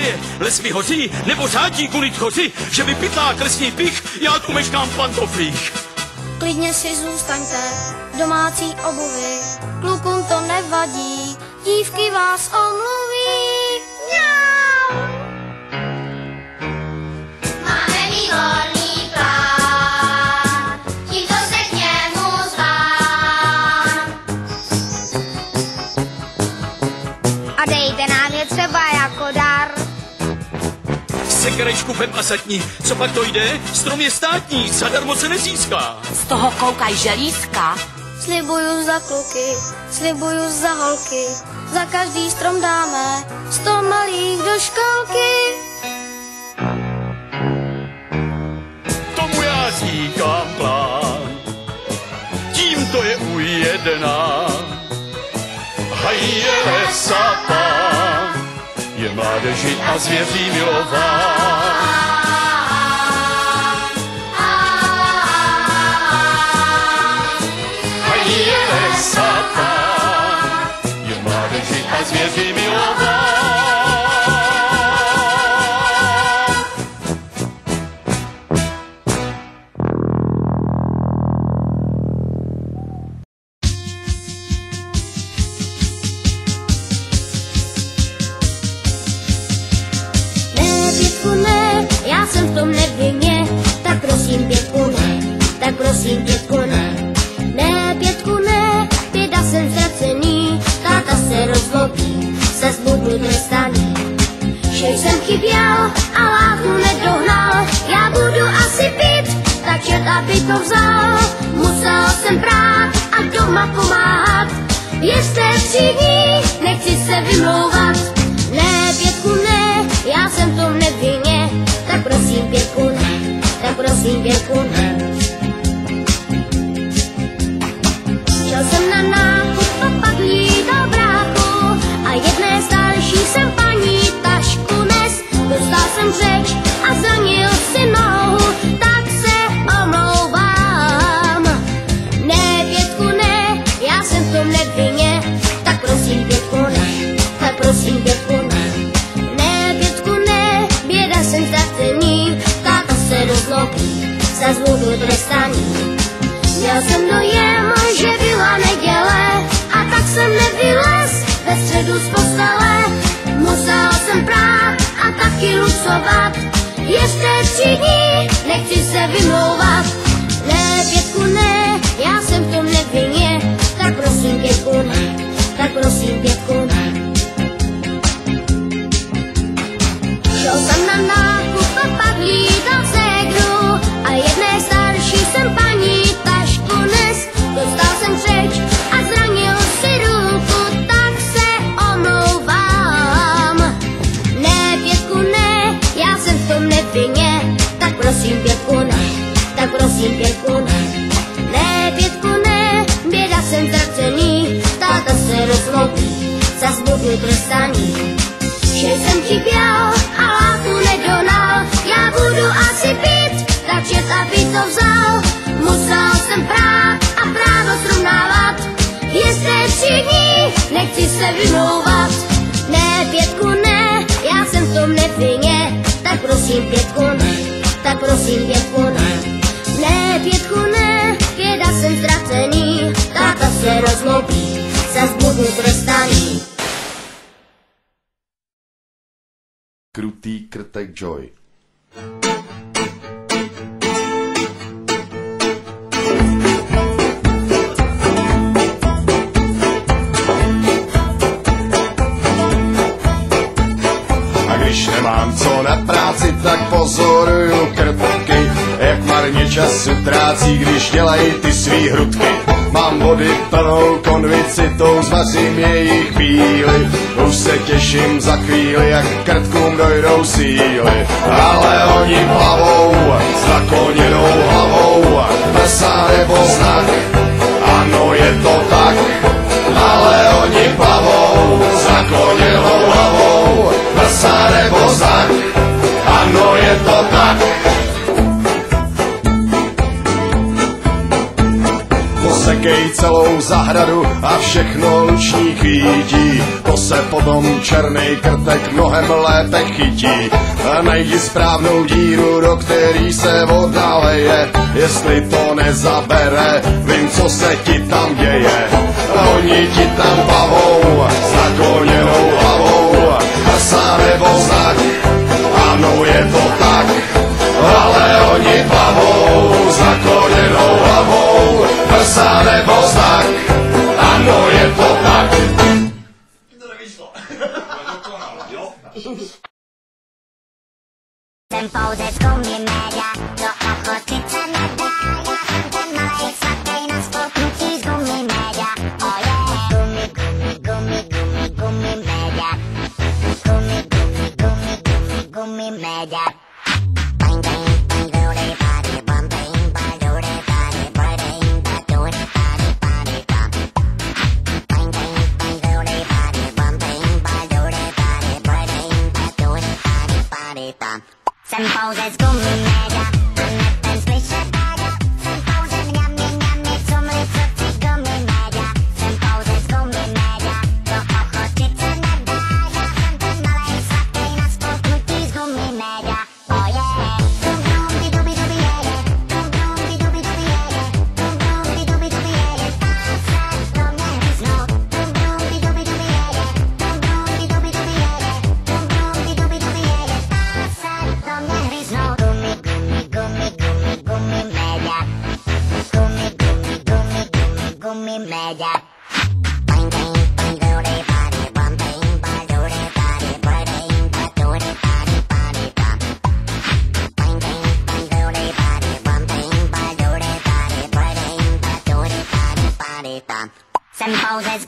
je, les mi hoří, nebo řádí kulit choři, že mi pytlá kresní pich, já tu meškám v pantoflích. Klidně si zůstaňte v domácí obuvi, klukům to nevadí, dívky vás omluví. Mňau! Máme výborný plán, tímto se k němu zvám. A dejte nám je třeba jako dar. Sekerej škupem a satní, co pak to jde? Strom je státní, zadarmo se nezíská. Z toho koukaj želízka. Slibuju za kluky, slibuju za holky, za každý strom dáme 100 malých do školky. Tomu já říkám plán, tím to je ujedená. Hajele sapán, je mládeži a zvěří milován. Hajele sapán, je mládeži a zvěří milován. Já jsem v tom nevinně, tak prosím Pětku ne, tak prosím Pětku ne. Ne, Pětku ne, Pěta jsem ztracený, táta se rozlobí, zas budu trestaný. Že jsem chyběl a láku nedohnal, já budu asi pít, tak čert aby to vzal. Musel jsem prát a doma pomáhat, věřte 3 dní, nechci se vymlouvat. Ne, Pětku ne, já jsem v tom nevinně, tak prosím Pětku ne, tak prosím Pětku ne. Šel jsem na nákup a pak hlídal bráchu a jedné starší jsem paní tašku nes. Dostal jsem řeč a zranil si nohu, tak se omlouvám. Ne, Pětku ne, já jsem v tom nevinně, tak prosím Pětku ne, tak prosím Pětku ne. Ne, Pětku ne, běda jsem ztracený, táta se rozlobí, zas budu trestaný. Měl jsem dojem, že byla neděle, a tak jsem nevylez ve středu z postele. Musel jsem prát a taky lucovat, ještě 3 dní, nechci se vymlouvat. Ne, Pětku ne, já jsem v tom nevinně, tak prosím Pětku ne, tak prosím Pětku ne. Šel jsem na nákup a pak hlídal ségru a jedné starší jsem paní tašku nes. Dostal jsem řeč a zranil si ruku, tak se omlouvám. Ne, Pětku ne, já jsem v tom nevinně, tak prosím Pětku ne, tak prosím Pětku ne. Ne, Pětku ne, běda jsem ztracený, táta se rozlobí, zas budu trestaný. Že jsem chyběl a láku nedonal, já budu asi pít, tak čert aby to vzal. Musel jsem prát a právo srovnávat, věřte 3 dní, nechci se vymlouvat. Ne, Pětku ne, já jsem v tom nevinně, tak prosím Pětku ne, tak prosím Pětku ne. Ne, Pětku ne, běda jsem ztracený, táta se rozlobí, zas budu trestaný. Krutý krtek Joy. A když nemám co na práci, tak pozoruju krtky, jak marně času trácí, když dělají ty svý hrudky. Mám vody plnou konvicitou, zvařím jejich bíly. Už se těším za chvíli, jak krtkům dojdou síly. Ale oni hlavou, s nakloněnou hlavou, prsa nebo znak, ano je to tak. Ale oni hlavou, s nakloněnou hlavou, prsa nebo znak, ano je to tak. Rozsekej celou zahradu a všechno lučník vidí. To se potom černej krtek mnohem lépe chytí. A najdi správnou díru, do který se voda leje. Jestli to nezabere, vím, co se ti tam děje. Oni ti tam plavou s nakloněnou hlavou. Prsa nebo znak, ano, je to tak. Ale oni plavou s nakloněnou hlavou. Prsa nebo znak, ano, je to tak. Jsem pouze z gumimédia, do ochotice nedá. Já jsem ten malej svatej na spolknutí z gumimédia. Oh yeah. Gumi, gumi, gumi, gumi, gumimédia. Gumi, gumi, gumi, gumi, gumimédia. Bang, bang, bang, doody, body, bum, bang, bang, doody, body, bang, bang, doody, body, body, bum. Bang, bang, bang, doody, body, bum, bang, bang, doody, body, bang, bang, doody, body, body, bum. Jsem pouze z gumimédia a ne ten slyšetáďa. Jsem pouze mňami, mňami, cumli, co chceš gumimédia. Jsem pouze z gumimédia, do ochotice nedá. Já jsem ten malej svatej na spolknutí z gumimédia. Oh yeah. Dum dum di dubi dubi jeje, dum dum di dubi dubi jeje, dum dum di dubi dubi jeje. Pás se do mě hryznout, dum dum di dubi dubi jeje, dum dum di dubi dubi jeje, dum dum di dubi dubi jeje. Pás se do mě hryznout. Gumi, gumi, gumi, gumi, gumimédia. Gumi, gumi, gumi, gumi, gumimédia. Bang, bang, bang, doody, body, bum, bang, bang, doody, body, bang, bang, doody, body, body, bum. Bang, bang, bang, doody, body, bum, bang, bang, doody, body, bang, bang, doody, body, body, bum. Jsem pouze z